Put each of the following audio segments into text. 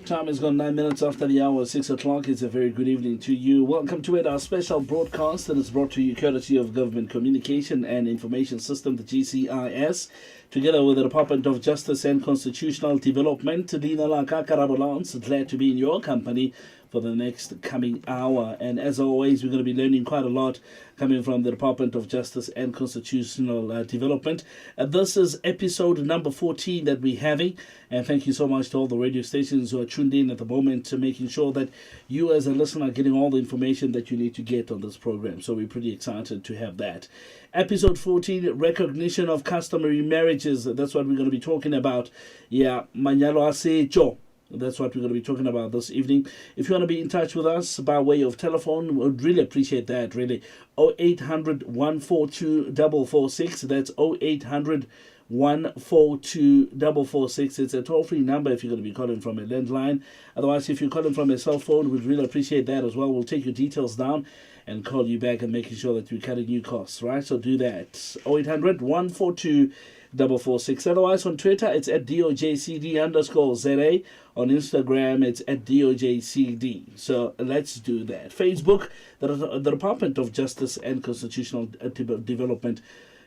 Time has gone 9 minutes after the hour, 6 o'clock. It's a very good evening to you. Welcome to it, our special broadcast that is brought to you courtesy of Government Communication and Information System, the GCIS, together with the Department of Justice and Constitutional Development. Dina Laka Karabalance, glad to be in your company for the next coming hour. And as always, we're going to be learning quite a lot coming from the Department of Justice and Constitutional Development. This is episode number 14 that we're having. And thank you so much to all the radio stations who are tuned in at the moment, to making sure that you as a listener are getting all the information that you need to get on this program. So we're pretty excited to have that. Episode 14, recognition of customary marriages. That's what we're going to be talking about. Yeah, manyalo asecho. That's what we're going to be talking about this evening. If you want to be in touch with us by way of telephone, we would really appreciate that, really. 0800 142 446. That's 0800 142 446. It's a toll-free number if you're going to be calling from a landline. Otherwise, if you're calling from a cell phone, we'd really appreciate that as well. We'll take your details down and call you back and making sure that we're cutting you costs, right? So do that. 0800 142 446. Otherwise, on Twitter, it's at DOJCD_ZA. On Instagram, it's at DOJCD. So let's do that. Facebook, the Department of Justice and Constitutional Development.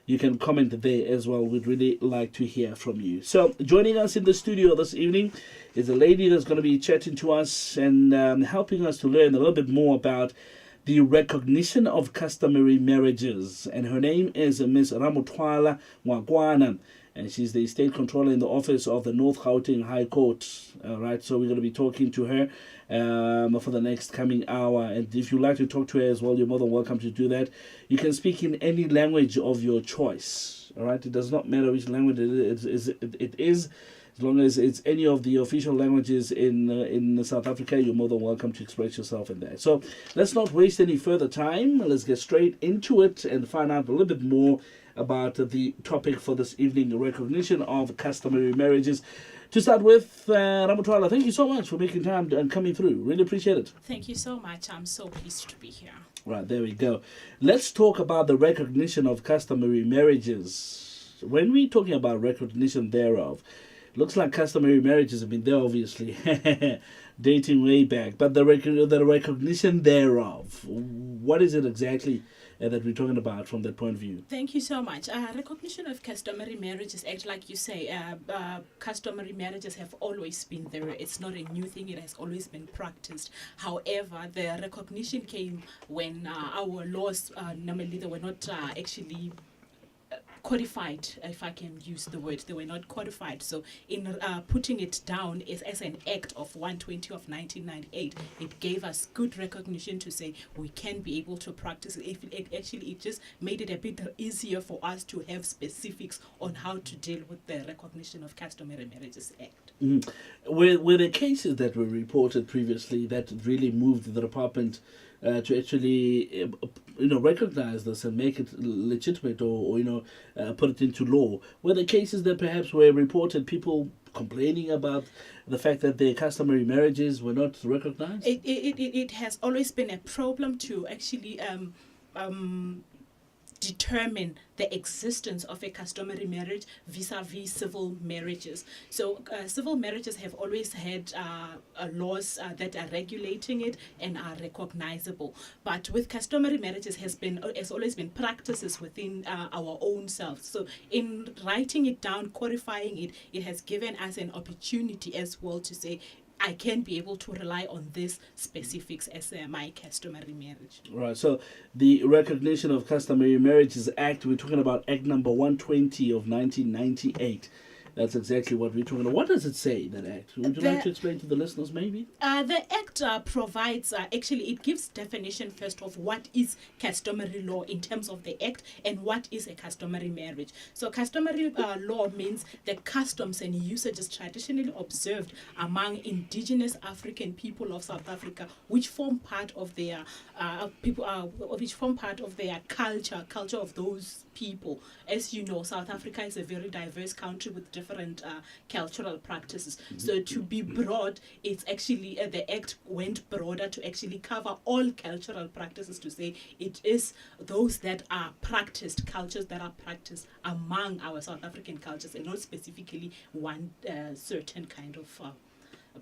You can comment there as well. We'd really like to hear from you. So joining us in the studio this evening is a lady that's going to be chatting to us and helping us to learn a little bit more about the recognition of customary marriages. And her name is Ms. Ramathwala Ngwakoana. And she's the State Controller in the Office of the North Gauteng High Court. All right, so we're going to be talking to her for the next coming hour. And if you'd like to talk to her as well, you're more than welcome to do that. You can speak in any language of your choice. All right, it does not matter which language it is. As long as it's any of the official languages in South Africa, you're more than welcome to express yourself in there. So let's not waste any further time. Let's get straight into it and find out a little bit more about the topic for this evening, the recognition of customary marriages. To start with, Ramathwala, thank you so much for making time and coming through. Really appreciate it. Thank you so much. I'm so pleased to be here. Right, there we go. Let's talk about the recognition of customary marriages. When we're talking about recognition thereof, looks like customary marriages have been there, obviously, dating way back. But the recognition thereof, what is it exactly that we're talking about from that point of view? Thank you so much. Recognition of customary marriages, actually, like you say, customary marriages have always been there. It's not a new thing. It has always been practiced. However, the recognition came when our laws, normally they were not actually codified, if I can use the word. They were not codified. So in putting it down as an act of 120 of 1998, it gave us good recognition to say we can be able to practice it. It just made it a bit easier for us to have specifics on how to deal with the recognition of Customary Marriages Act. Were there cases that were reported previously that really moved the department to actually recognize this and make it legitimate or put it into law? Were there cases that perhaps were reported, people complaining about the fact that their customary marriages were not recognized? It has always been a problem to actually determine the existence of a customary marriage vis-a-vis civil marriages. So civil marriages have always had laws that are regulating it and are recognizable. But with customary marriages has always been practices within our own selves. So in writing it down, codifying it, it has given us an opportunity as well to say, I can be able to rely on this specifics as my customary marriage. Right. So the Recognition of Customary Marriages Act, we're talking about Act number 120 of 1998. That's exactly what we're talking about. What does it say, that act? Would you like to explain to the listeners, maybe? The act provides, actually, it gives definition first of what is customary law in terms of the act and what is a customary marriage. So customary law means the customs and usages traditionally observed among indigenous African people of South Africa, which form part of their culture of those people. As you know, South Africa is a very diverse country with different cultural practices. So to be broad, it's actually the act went broader to actually cover all cultural practices, to say it is those that are practiced, cultures that are practiced among our South African cultures, and not specifically one certain kind of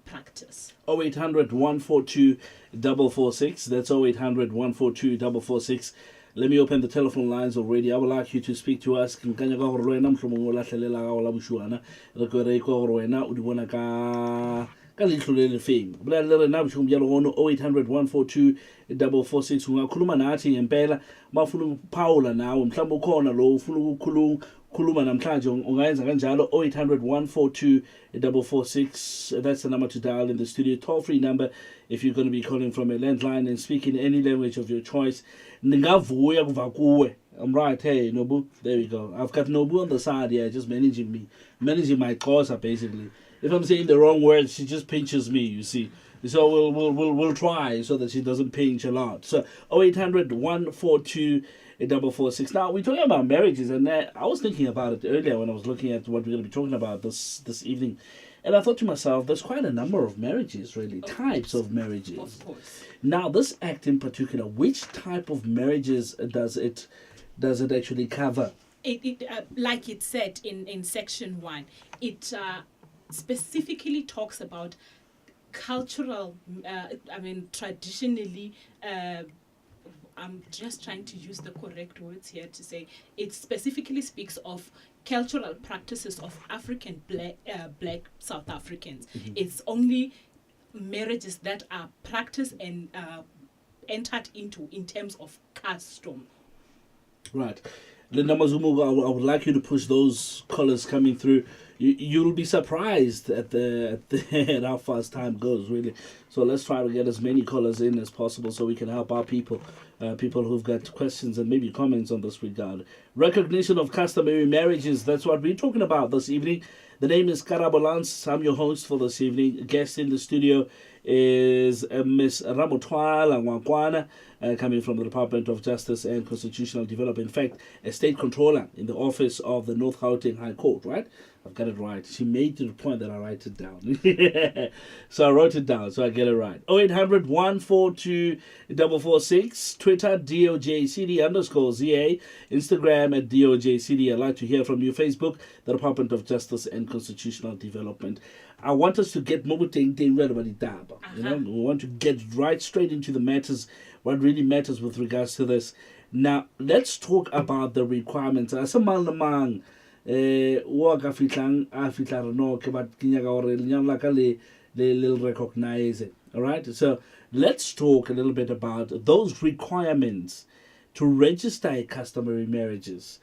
practice. 0800 142 446. That's 0800 142 446. Let me open the telephone lines already. I would like you to speak to us. Nkanya ka gore le wena mohlomong o lahlelela ka go la boshuana. Re ko re ko gore wena o di bona ka leihlo le le feng. Bolela le rena botšhong bja legono 0800 142 446. Ungakhuluma nathi ngempela mafuna Paula nawe mhlawumbe ukhona lo ufuna ukukhuluma namhlanje ungayenza kanjalo 0800 142 446. That's the number to dial in the studio. Toll free number if you're going to be calling from a landline and speaking any language of your choice. Ningavuya kuva kuwe. I'm right. Hey, Nobu. There we go. I've got Nobu on the side here, just managing my Xhosa basically. If I'm saying the wrong words, she just pinches me. You see. So we'll try so that she doesn't pinch a lot. So 0800 142 446. Now we're talking about marriages, and I was thinking about it earlier when I was looking at what we're going to be talking about this evening. And I thought to myself, there's quite a number of marriages, really, types of marriages. Of course. Now, this act in particular, which type of marriages does it actually cover? It like it said in section 1, it specifically talks about cultural, traditionally, I'm just trying to use the correct words here to say, it specifically speaks of cultural practices of African black South Africans. Mm-hmm. It's only marriages that are practiced and entered into in terms of custom. Right. Linda Mazumu, I would like you to push those colours coming through. You'll be surprised at how fast time goes, really. So let's try to get as many callers in as possible so we can help our people who've got questions and maybe comments on this regard. Recognition of customary marriages, that's what we're talking about this evening. The name is Karabolans. I'm your host for this evening. Guest in the studio is Miss Ramathwala Ngwakoana, coming from the Department of Justice and Constitutional Development. In fact, a state controller in the office of the North Gauteng High Court, right? I've got it right. She made to the point that I write it down. So I wrote it down, so I get it right. 0800 142 446. Twitter, DOJCD_ZA. Instagram at DOJCD. I'd like to hear from you. Facebook, the Department of Justice and Constitutional Development. I want us to get you know, we want to get right straight into the matters, what really matters with regards to this. Now, let's talk about the requirements. As a man, recognize it. All right. So let's talk a little bit about those requirements to register a customary marriages.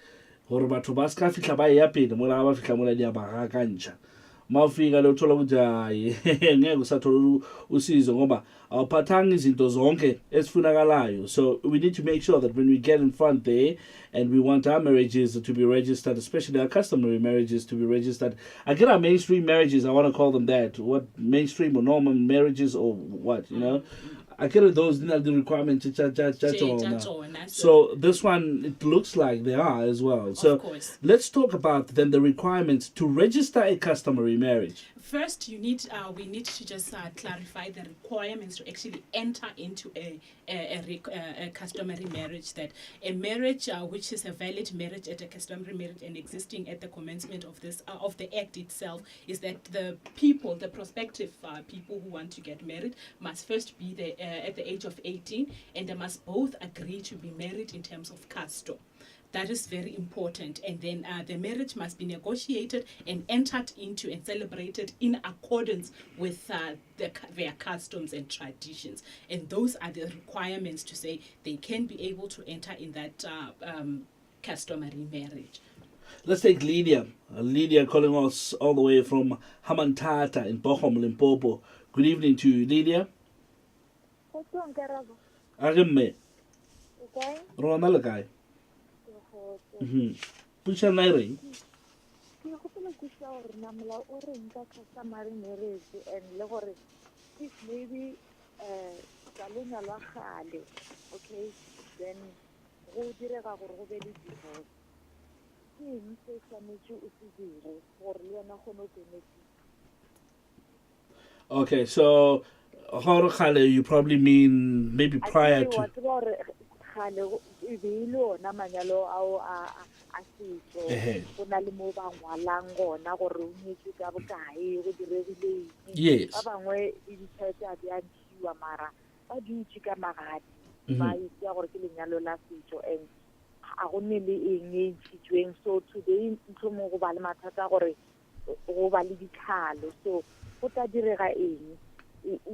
Mafika lothola ukuthi hayi ngeke usathola usizo ngoba awuphathanga izinto zonke esifunakalayo. So we need to make sure that when we get in front there and we want our marriages to be registered, especially our customary marriages to be registered. I get our mainstream marriages, I want to call them that. What mainstream or normal marriages or what, you know? I get those the requirements. So this one, it looks like they are as well. So let's talk about then the requirements to register a customary marriage. First, we need to just clarify the requirements to actually enter into a customary marriage. That a marriage which is a valid marriage at a customary marriage and existing at the commencement of this of the act itself is that the prospective people who want to get married must first be at the age of 18, and they must both agree to be married in terms of custom. That is very important. And then the marriage must be negotiated and entered into and celebrated in accordance with their customs and traditions. And those are the requirements to say they can be able to enter in that customary marriage. Let's take Lydia. Lydia calling us all the way from Hamantata in Bochum, Limpopo. Good evening to you, Lydia. Okay. Pucha nairi. If maybe okay, then okay, so you probably mean maybe prior to kgale e be e le ona manyalo ao a setso go na le mo ba ngwalang gona gore o nyetswe ka bokae go diregileng Yes. ba bangwe le ditšhelete a di a ntshiwa mara ba dutse ka magadi ba itse gore ke lenyalo la setso and a go nne le eng e ntshitsweng so today ntlhomo go ba le mathata gore go ba le ditlhalo so go tla direga eng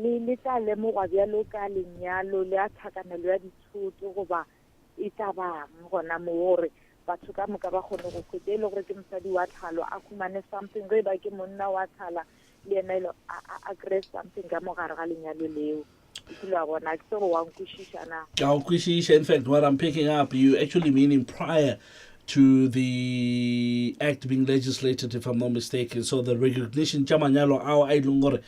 le tla lemogwa bjalo ka lenyalo le a tlhakanelo ya dithoto goba e tla bang gona mo gore batho ka moka ba kgone go feta e le gore ke mosadi wa tlhalo a khumane something ge ba ke monna wa tlhala le ena a kry something ka mogare ga lenyalo leo ke bona ke go wa nkwishisana. In fact, what I'm picking up, you actually meaning prior to the act being legislated, if I'm not mistaken. So the recognition, chamanyalo ao a ileng gore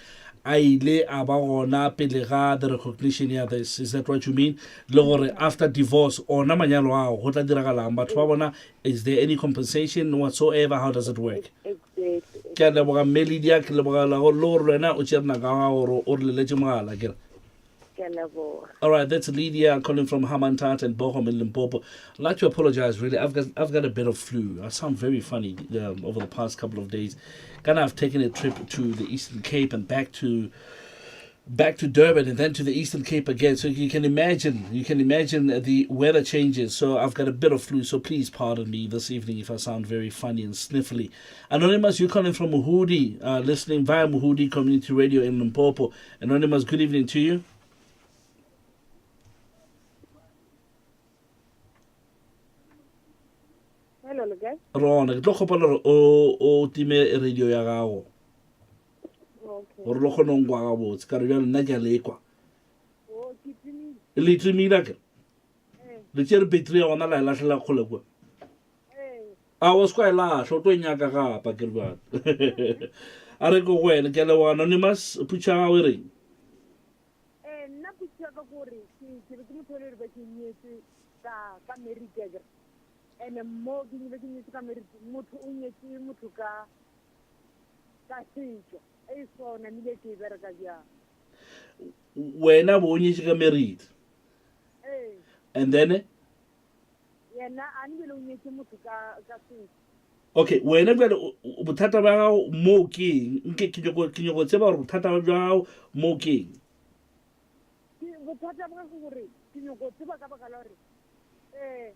a ile a ba gona pele ga the recognition ya this. Is that what you mean? Le gore after divorce, ona manyalo ao go tla diragalang batho ba bona, is there any compensation whatsoever? How does it work? Exactly. Ke a leboga Melia, ke leboga la go le gore wena o tšerna ka ga gore o re leletse mogala ke re. All right, that's Lydia calling from Hamantat and Bochum in Limpopo. I'd like to apologize, really. I've got a bit of flu. I sound very funny over the past couple of days. I've taken a trip to the Eastern Cape and back to Durban and then to the Eastern Cape again. So you can imagine the weather changes. So I've got a bit of flu. So please pardon me this evening if I sound very funny and sniffly. Anonymous, you're calling from Muhudi, listening via Muhudi Community Radio in Limpopo. Anonymous, good evening to you. Hello, guys. Rona, ke tlo kgopela o time radio ya gago. Okay. Gore lo kgone ngwa ga botse ka re bjalo nna ke a lekwa. Oh, ke timile. Le timile ke. Le tšere battery ya gona la e lahlela kgole kwa. A o skwa la hlo tlo nyaka gapa ke re bjalo. A re go wena ke le wa Anonymous putša ga we reng. Nna putša ka gore ke re ke motho le ba ke nyetse ka America ke. And mo ke nyetse ka America motho o nyetse motho ka setso. E sona nile ke bereka ja. Wena bo nyetse ka merit. And then yena a nile o nyetse motho ka setso. Okay, wena bjale bothata ba gago mo ke nke ke nyoko tseba gore bothata ba gago mo ke bothata ba gore ke nyoko tseba ka baka la gore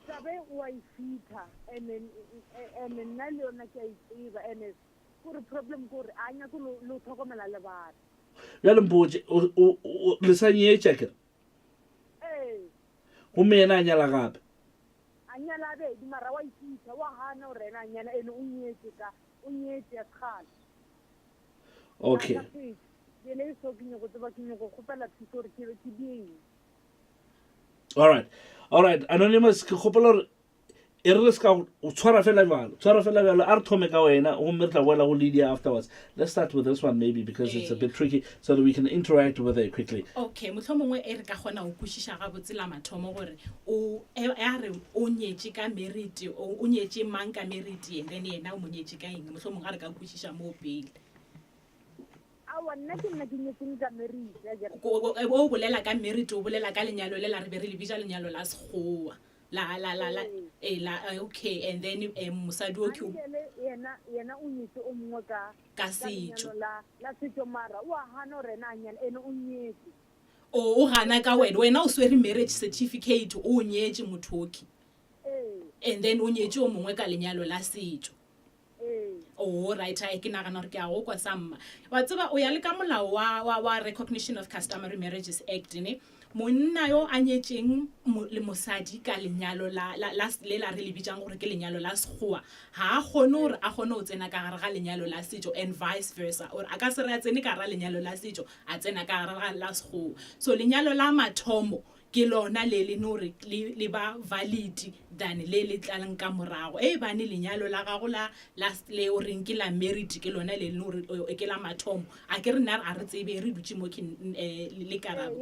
sabe wa ifita and nna le yona ke a itseba and gore problem gore a nya go lo tlhokomela le batho bjale mpotse le sa nyetša ke gomme yena a nyala gape a nyala bedi mara wa ifita wa hana gore ena a nyala ene o nyetse ya kgale. Okay. Bele so ke nyoko tseba ke nyoko gopela thuso gore ke di All right. Anonymous, ke kgopela gore e re ska o tshwara fela bjalo a re thome ka wena gomme re tla boela go Lydia afterwards. Let's start with this one maybe because it's a bit tricky so that we can interact with it quickly. Okay, mohlomongwe e re ka gona o kwishisha ga botsela mathomo gore o a re o nyetse ka merit o nyetse mang ka merit and then yena o mo nyetse ka eng mohlomongwe a re ka kwishisha mo pele. Nna ke nyetseng ka merit o bolela ka merit o bolela ka lenyalo le la re be re le bija lenyalo la sekgowa la okay and then mosadi o ke yena o nyetse o mongwe ka setso la setso mara o hana gore ena anyana ene o nyetse o gana ka wena o swere marriage certificate o nyetse mothoki and then o nyetse o mongwe ka lenyalo la setso. Oh right, I ke nagana gore ke a go kwa samma wa tseba o ya le ka molao wa Recognition of Customary Marriages Act ne monna yo a nyetseng le mosadi ka lenyalo la le la re le bijang gore ke lenyalo la sekgowa ha a gone gore a gone o tsena ka gare ga lenyalo la setso and vice versa or a ka se re a tsene ka gare ga lenyalo la setso a tsena ka gare ga la sekgowa so lenyalo la mathomo ke lona le nore le ba valid than le tlalang ka morago bane lenyalo la gago la le o reng ke la married ke lona le nore ke la mathomo a ke re nna a re tsebe re dutse mo ke le karabo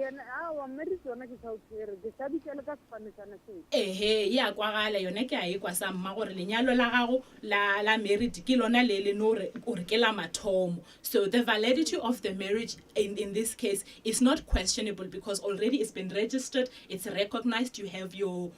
wa married yona ke sa o tsere ke sa ditšele ka sefanisana se ya kwagala yona ke a e kwa sa mma gore lenyalo la gago la married ke lona le nore o re ke la mathomo so the validity of the marriage in this case is not questionable because already it's been registered registered, it's recognized, you have your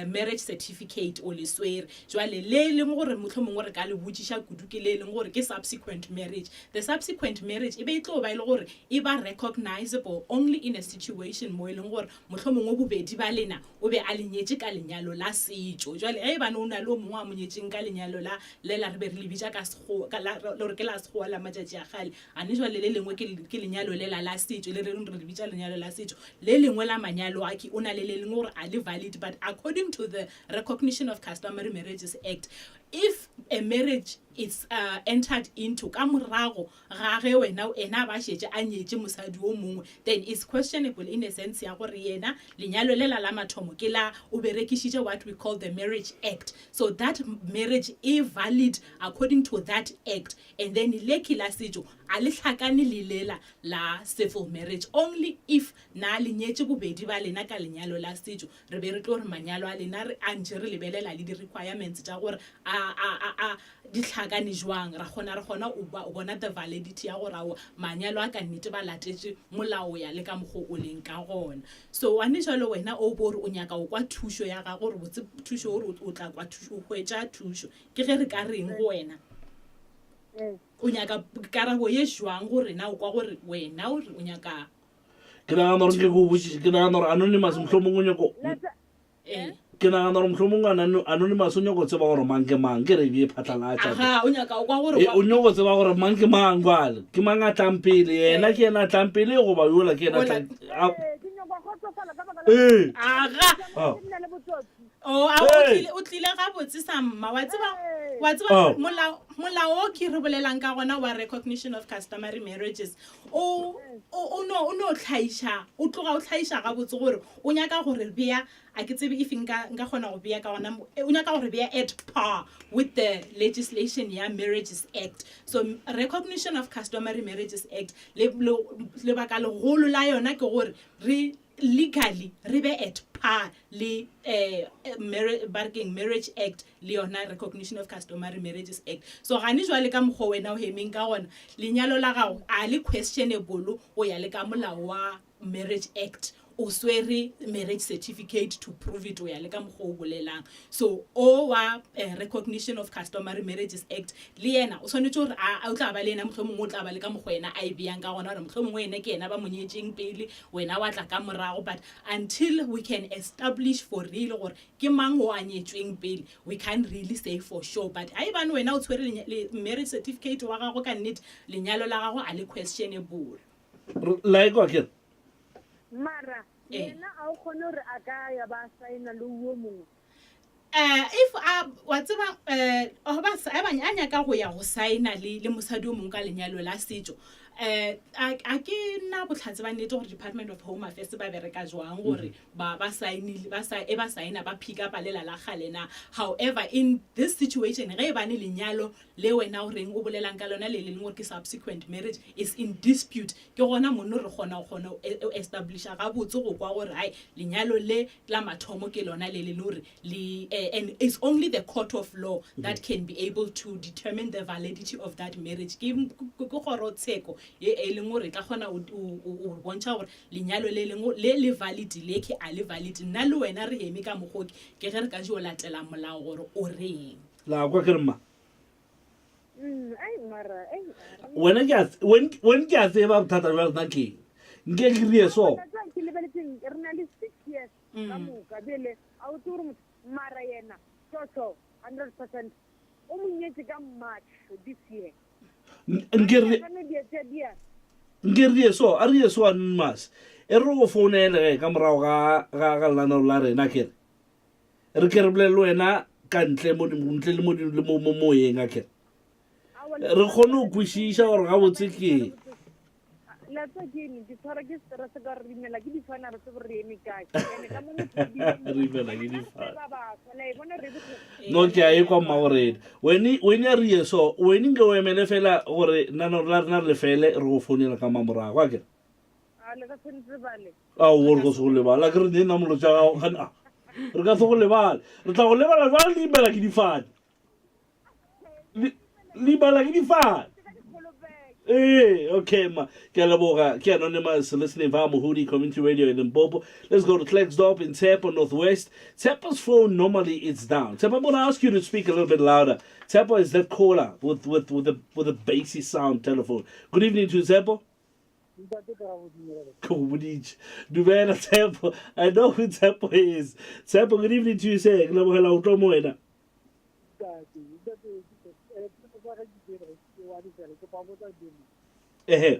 marriage certificate o le swere jwale le leng gore mohlomong re ka le botsisha kudu ke le leng gore ke subsequent marriage. The subsequent marriage e be tlo ba ile gore e ba recognizable only in a situation mo ile gore mohlomong o bobedi ba lena o be a lenyetse ka lenyalo la setso jwale e ba no na lo mongwe a monyetseng ka lenyalo la re be re le bitsa ka sego ka la re ke la sego la matjatji a gale ane jwale le lengwe ke lenyalo le la setso le re re bitsa lenyalo la setso le lengwe la manyalo a ke ona le lengwe gore a le valid. But according to the Recognition of Customary Marriages Act, if a marriage is entered into ka morago ga ge wena ena ba shetse a nyetse mosadi o mongwe, then it's questionable in a sense ya gore yena lenyalo le la mathomo ke la o berekishitse what we call the Marriage Act. So that marriage is valid according to that act, and then leki la setso a le tlhakane le lela la civil marriage only if na lenyetse bobedi ba lena ka lenyalo la setso re be re tlo re manyalo a lena re antse re lebelela le di requirements tsa gore a di tlhakane jwang ra gona o bona the validity ya gore a manyalo a ka nnete ba latetse molao ya le ka mogo o leng ka gona. So wa jalo wena o bo re o nyaka o kwa thusho ya ga gore botse thusho gore o tla kwa thusho o hwetša thusho ke ge re ka reng go wena o nyaka karabo ye jwang gore na o kwa gore wena o nyaka ke na no re ke go botse ke na no anonymous mohlomong o nyako ke na no mohlomong anonymous o nyako tseba gore mang ke mang ke re be phatlalatsa aha o nyaka o kwa gore o nyako tseba gore mang ke mang gwale ke mang a tlampele yena ke ena tlampele go ba yola ke ena o tlile ga botse samma wa tseba molao o ke re bolelang ka gona wa Recognition of Customary Marriages o no tlhaisha o tloga o tlhaisha ga botse gore o nyaka gore bea a ke tsebe if nka gona go bea ka gona o nyaka gore bea at par with the legislation ya Marriages Act. So Recognition of Customary Marriages Act le baka le golo la yona ke gore re legally re be at par le Marriage Act le yona Recognition of Customary Marriages Act. So gane jwale ka mogho wena o hemeng ka gona lenyalo la gago a le questionable o ya le ka molao wa Marriage Act o swere marriage certificate to prove it o ya le ka mogho o bolelang. So o wa Recognition of Customary Marriages Act le yena o tshwanetse gore a o tla ba le yena mohlomong o tla ba le ka mogho wena a beang ka gona gore mohlomong wena ke yena ba monyetseng pele wena wa tla ka morago. But until we can establish for real gore ke mang o a nyetsweng pele, we can't really say for sure. But a bane wena o tshwere le marriage certificate wa gago ka nnete lenyalo la gago a le questionable like okay mara yena a o khone re a ka ya ba saena le uo mongwe if wa tseba o ba sa ba nyanya ka go ya go saena le mosadi o mongwe ka lenyalo la setso a ke na botlhatse ba nnete gore Department of Home Affairs ba bereka jwang gore ba saenile ba saena ba pick up lela la galena. However, in this situation ge ba ne lenyalo le wena o reng o bolelang ka lona le leng gore ke subsequent marriage is in dispute ke gona monno re gona establish ga botse go kwa gore ai lenyalo le la mathomo ke lona le le gore le and it's only the court of law that can be able to determine the validity of that marriage ke gorotsheko ye e leng gore tla gona o bontsha gore lenyalo le valid le ke a le valid nna le wena re heme ka mogoki ke ge re ka jo latela molao gore o reng la kwa ke rema ai mara when ke a tseba bothata jwa nna ke nke ke rie so ke lebeletseng re na le 6 years ka moka bele a o tsore mara yena so 100% o monyetse ka March this year ngere so a re so anonymous e re go founele ka morago ga lana la rena ke re ke re bolelo wena ka ntle le mo yeng a ke re khone o kwishisha gore ga botse ke la tsa ke ni di tshwara ke stress ka re dimela ke di fana re tse re eme ka ene ka mo rimela ke di fana no ke a kwa maoredi when ya re so when nge o emele fela gore nana la le fele re go founela ka mamorago a ke a le ka tsentse bale a o go se go lebala ke re ne na molo tsa ga re ka se go lebala re tla go lebala ba le bela ke di fana li bala ke di fana Hey, okay, ma. Ke a leboga. Ke Anonymous listening via Mohudi Community Radio in Limpopo. Let's go to Klerksdorp in Tsepo, Northwest. Tsepo's phone normally it's down. Tsepo, I'm going to ask you to speak a little bit louder. Tsepo is that caller with a bassy sound telephone. Good evening to Tsepo. Kubudich. Dumela Tsepo. I know who Tsepo is. Tsepo, good evening to you. Say, Glabogela Utomoena. Eh.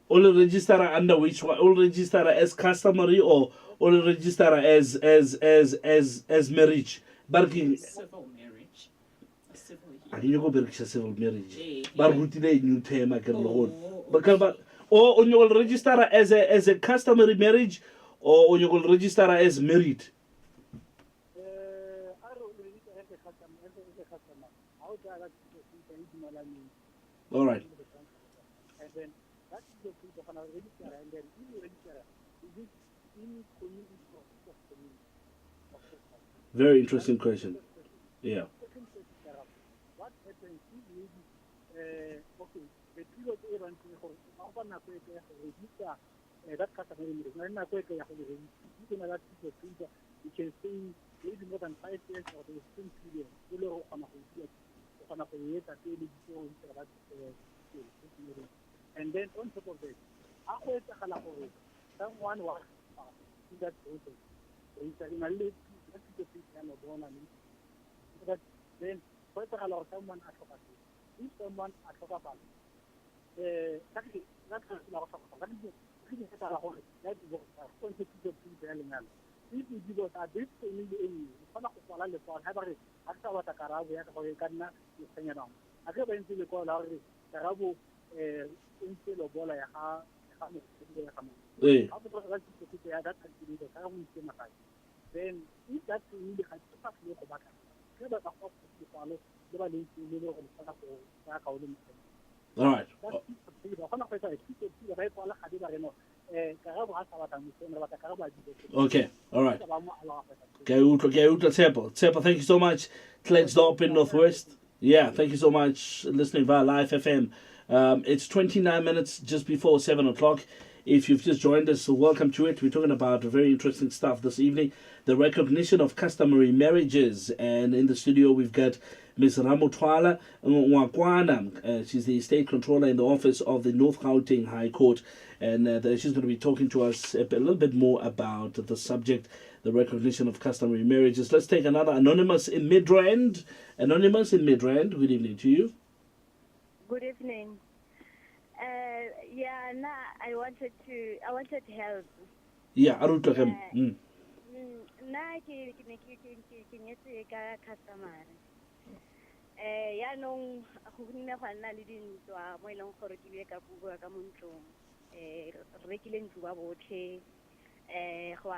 All register under which one? All register as customary or all register as marriage? Barking. Civil marriage. A civil I here. you go back to civil marriage. Eh, But eh. routine new term I can hold. Oh, But or on your register as a customary marriage or on your register as married. All right. Very interesting question. Yeah. Eh. All right. Okay. All right. Tsepo, thank you so much. Klerksdorp in Northwest. Yeah, thank you so much. Listening via Live FM. It's 29 minutes just before 7 o'clock. If you've just joined us, so welcome to it. We're talking about very interesting stuff this evening. The recognition of customary marriages. And in the studio, we've got Ms. Ramathwala Ngwakoana. She's the estate controller in the office of the North Gauteng High Court. And she's going to be talking to us a little bit more about the subject, the recognition of customary marriages. Let's take another Anonymous in Midrand. Anonymous in Midrand, good evening to you. Good evening. I wanted help. Yeah, Arutokem. Na ke nyetse ka customer. Ya nong go nne go nna le dintwa mo ileng gore ke be ka bua ka montlong. Re rekile ntlo ba botlhe. Go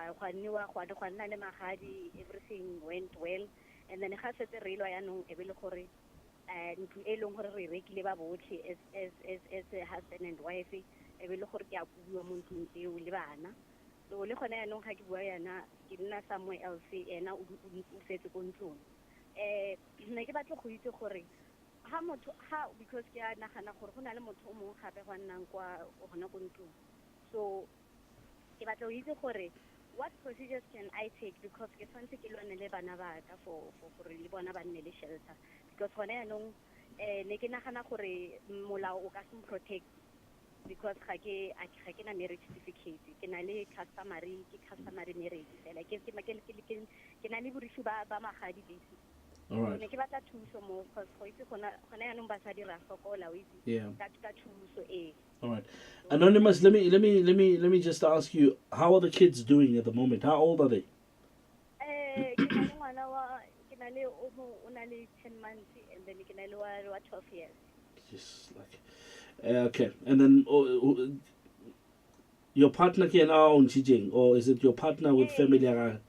nna le magadi, everything went well, and then ga setse re ilwa ya nong e be le gore ntlo e leng gore re rekile ba botlhe as a husband and wife e be le gore ke a bua mo ntlong eo le bana. So le gone ya nong ga ke bua yana ke nna somewhere else ena o setse ko ntlong. Ne ke batla go itse gore because ke a nagana gore go na le motho o mongwe gape go nnang kwa gona ko ntlong. So ke batla go itse gore what procedures can I take, because ke tshwanetse ke lwane le bana ba ka for gore le bona ba nne le shelter, because gone yanong ne ke nagana gore molao o ka se protect, because ga ke na marriage certificate, ke na le customary marriage fela, ke na le borifi ba magadi basic. All right. Ne ke batla thuso mo, because go itse gona yanong basadi ra sokola o itse. Yeah. Ka thuso All right. Anonymous, let me just ask you, how are the kids doing at the moment? How old are they? Ke na le o na le 10 months, and then ke na le wa 12 years. Just like okay. And then your partner can own Chijing, or is it your partner with family? And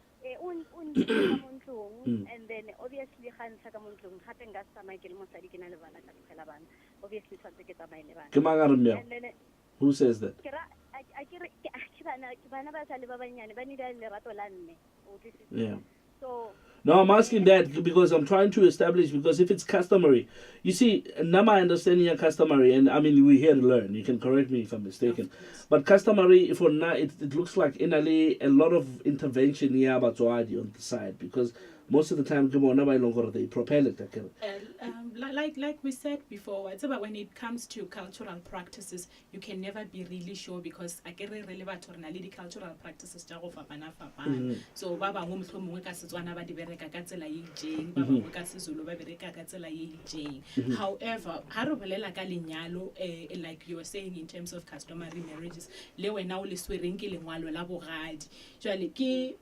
then obviously ga ntlha ka mo ntlong gape nka se tsamaye ke le mosadi ke na le bana ka tlogela bana obviously tshwanetse ke tsamaye le bana Ke mang a re mmeo? And then Who says that? ke bana ba sa le ba banyane ba nida lerato la mme o utlwisitse? Yeah. So No, I'm asking that because I'm trying to establish, because if it's customary, you see, now my understanding of customary, and I mean, we're here to learn, you can correct me if I'm mistaken, but customary, for now, it looks like in a lot of intervention here about on the side, because most of the time, they propel it. Like we said before, it's about when it comes to cultural practices, you can never be really sure because I get relevant cultural practices so ba bangwe mohlomongwe ka Setswana ba di bereka ka tsela e itseng, ba bangwe ka Sezulu ba bereka ka tsela e itseng. However, ha re bolela ka lenyalo, like you were saying in terms of customary marriages, le wena o le swereng ke lengwalo la bogadi. Jwale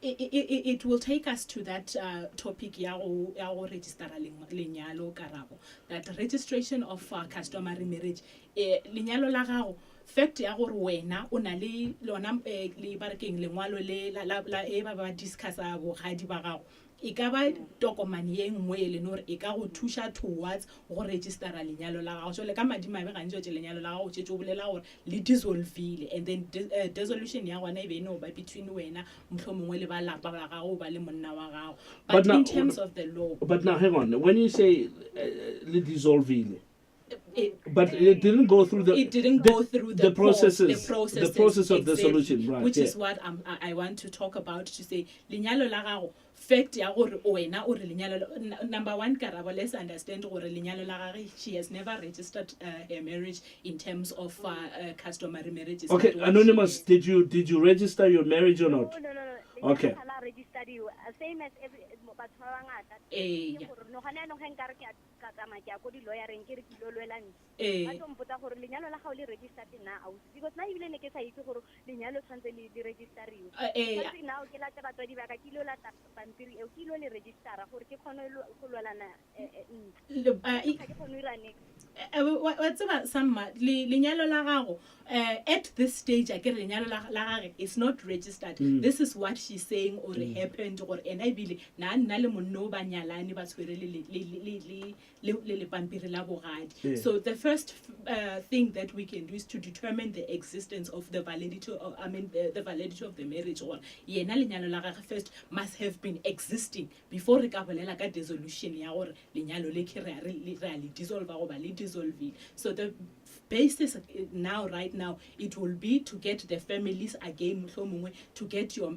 it will take us to that topic ya go register lenyalo karabo, that registration of customary marriage, lenyalo la gago, fact ya gore wena o na le lona le barekeng lengwalo le la e ba discussa bogadi ba gago, e ka ba tokomane ye nngwe e leng gore e ka go thuša towards go registera lenyalo la gago. Jwale ka madimabe gantsi tse lenyalo la gago tšetše o bolela gore le dissolvile, and then dissolution ya gona e be no ba between wena mohlomongwe le ba lapa la gago ba le monna wa gago. But in terms of the law, but now hang on, when you say le dissolvile, but it didn't go through the processes, the process of the solution, right? Which is what I want to talk about, to say lenyalo la gago, fact ya gore wena o re lenyalo, number one karabo, let's understand gore lenyalo la gage, she has never registered her marriage in terms of customary marriages. Okay, Anonymous, did you register your marriage or not? No. Okay. Registered you same as every batho ba bangata. No gana no gen kare ke ka tsama ke a go di lawyer reng ke re ke lo lwela ntse. Ba tlo mpotsa gore lenyalo la gago le registered na out, because na ibile ne ke sa itse gore lenyalo tshwantse le registeriwe. But now ke la tsa batswadi ba ka ke lo la pampiri e ke lo le registera gore ke khone go lwelana ke khone ira next. What's about some lenyalo la gago at this stage I get lenyalo la gage is not registered. This is what she's saying or happened, or and I believe na le monno ba nyalane ba tshwere le pampiri la bogadi. So the first thing that we can do is to determine the existence of the validity of, the validity of the marriage, or yena lenyalo la gage first must have been existing before re ka bolela ka dissolution ya gore lenyalo le ke re dissolve go ba le dissolve. So the basis right now it will be to get the families again to get your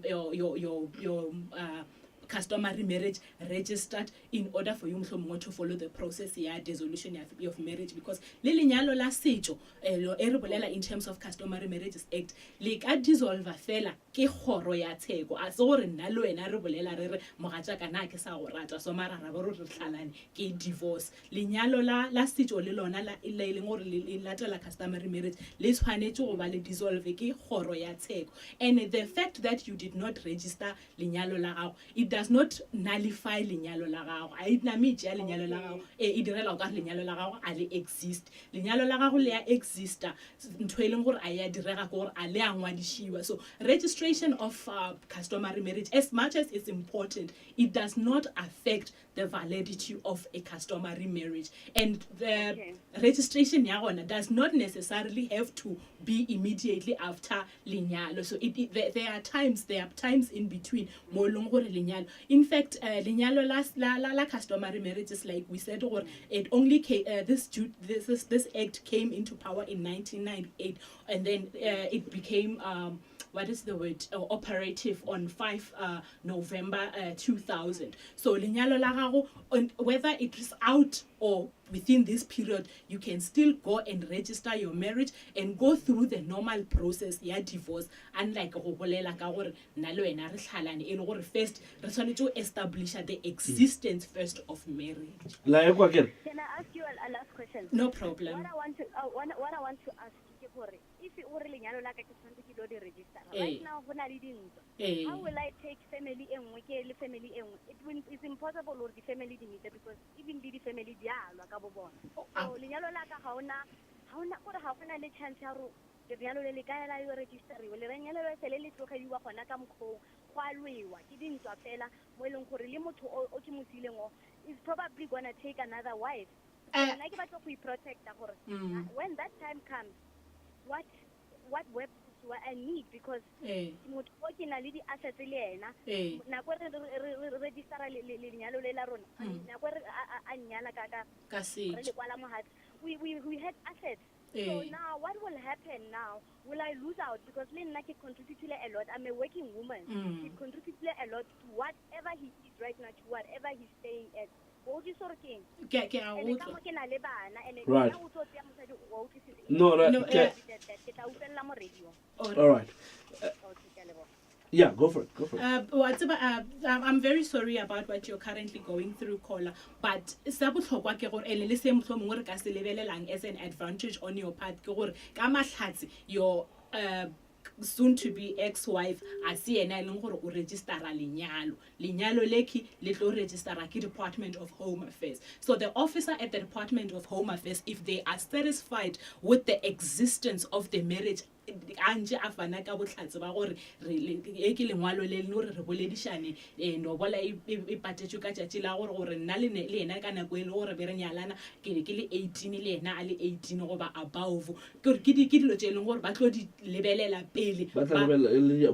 customary marriage registered in order for you to follow the process dissolution of marriage, because le lenyalo la setšo e re bolela in terms of customary marriages act le ka dissolve fela ke kgoro ya tsheko, a se gore nna le wena re bolela re re mogatša kana ke sa go rata so mara ra re hlalane ke divorce. Lenyalo la setšo le lona la e leng gore le latela customary marriage le tshwanetse go ba le dissolve ke kgoro ya tsheko, and the fact that you did not register lenyalo la gago, it does not nullify lenyalo la gago. A itna mitja lenyalo la gago e direla ka lenyalo la gago a le exist, lenyalo la gago le ya exista ntho e leng gore a ya direga gore a le angwadishiwa. So registration of customary marriage, as much as it's important, it does not affect the validity of a customary marriage, and the registration ya gona does not necessarily have to be immediately after lenyalo. So there are times in between mo long gore lenyalo. In fact, lenyalo la customary marriages, like we said, or it only came, this act came into power in 1998, and then it became what is the word, operative on 5 November 2000. So lenyalo la gago, whether it is out or within this period, you can still go and register your marriage and go through the normal process ya divorce, unlike go bolela ka gore nna le wena re hlalane e le gore first re tshwanetse to establish the existence first of marriage. Can I ask you a last question? No problem. What I want to ask you, if you already lenyalo la ka ke tshwanetse ke lo di register right now go na le dintwa, how will I take family engwe ke le family engwe? It's impossible or the family di meet, because even the family di alwa ka bo bona. So lenyalo la ka ga ona gore ga gona le chance ya ro lenyalo le ka la yo registeriwa, le lenyalo le se le tlogediwa gona ka mokgo go alwewa ke dintwa fela mo e leng gore le motho o ke mosileng o is probably gonna take another wife. Uh, Nna ke batla go protect gore Mm. when that time comes, what weapons do I need? Because motho o ke na le di-assets le ena nako re registera lenyalo le la rona nako re a nnyala ka ka re setso. le kwala mohatsi we had assets. So now what will happen now? Will I lose out? Because le nna ke contribute a lot. I'm a working woman. He contributes a lot to whatever he is right now, to whatever he's staying at. Go di sort of king. Ke a And utlwa. ka mo ke na le bana and Right. nna o tlo tseya mosadi wa utlwisisa. No, No, okay. Ke tla utlwela mo radio. All right. Okay, ke a leboga. Yeah, go for it. Wa tseba, I'm very sorry about what you're currently going through, caller, but sa botlhokwa ke gore ene le se motlhomongwe re ka se lebelelang as an advantage on your part ke gore ka mahlatsi your soon to be ex-wife a se ena e leng gore o registera lenyalo leki le tlo registera ke Department of Home Affairs. So the officer at the Department of Home Affairs, if they are satisfied with the existence of the marriage, anje a fana ka botlhatsi ba gore e ke lengwalo le le re boledišane no bola e patetšwe ka tšatši la gore nna le ena ka nako e le gore be re nyalana ke le 18 le ena a le 18 goba above ke dilo tše e leng gore ba tlo di lebelela pele But